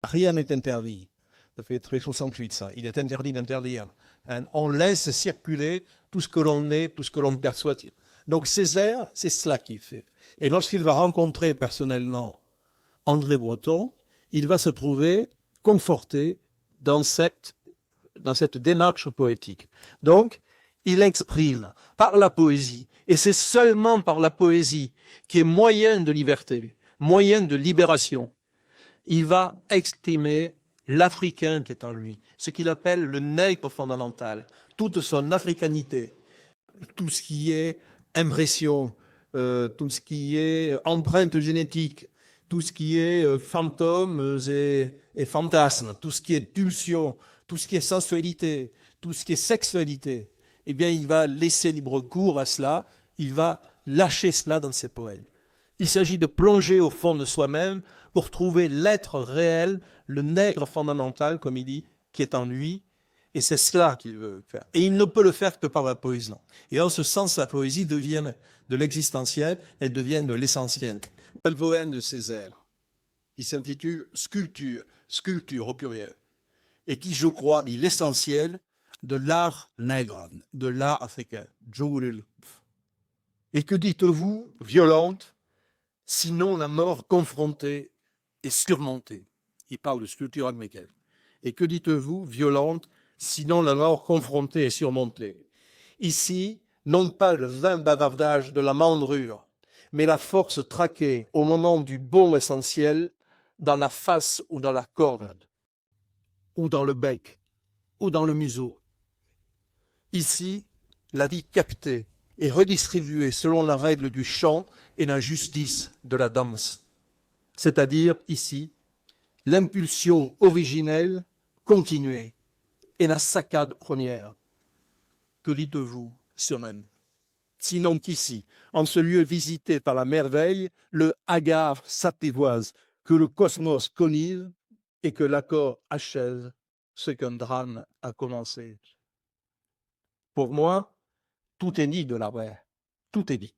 Rien n'est interdit. Ça fait très 68, ça. Il est interdit d'interdire. Hein. On laisse circuler tout ce que l'on est, tout ce que l'on perçoit. Donc Césaire, c'est cela qu'il fait. Et lorsqu'il va rencontrer personnellement André Breton, il va se trouver conforté dans cette démarche poétique. Donc, il exprime par la poésie, et c'est seulement par la poésie qui est moyen de liberté, moyen de libération. Il va exprimer l'Africain qui est en lui, ce qu'il appelle le nègre fondamental, toute son africanité, tout ce qui est impression, tout ce qui est empreinte génétique, tout ce qui est fantômes et fantasmes, tout ce qui est pulsion, tout ce qui est sensualité, tout ce qui est sexualité, eh bien, il va laisser libre cours à cela, il va lâcher cela dans ses poèmes. Il s'agit de plonger au fond de soi-même pour trouver l'être réel, le nègre fondamental, comme il dit, qui est en lui, et c'est cela qu'il veut faire. Et il ne peut le faire que par la poésie. Et en ce sens, la poésie devient de l'existentiel, elle devient de l'essentiel. Le poème de Césaire, qui s'intitule Sculpture, sculpture au pluriel, et qui, je crois, dit l'essentiel de l'art nègre, de l'art africain. Et que dites-vous, violente, sinon la mort confrontée et surmontée? Il parle de sculpture américaine. Et que dites-vous, violente, sinon la mort confrontée et surmontée? Ici, non pas le vain bavardage de la mandrure, mais la force traquée au moment du bon essentiel, dans la face ou dans la corde, ou dans le bec, ou dans le museau. Ici, la vie captée et redistribuée selon la règle du chant et la justice de la danse. C'est-à-dire, ici, l'impulsion originelle continuée et la saccade première. Que dites-vous, Semaine? Sinon qu'ici, en ce lieu visité par la merveille, le hagard s'apprivoise, que le cosmos connive et que l'accord achève ce qu'un drame a commencé. Pour moi, tout est dit de la vraie. Tout est dit.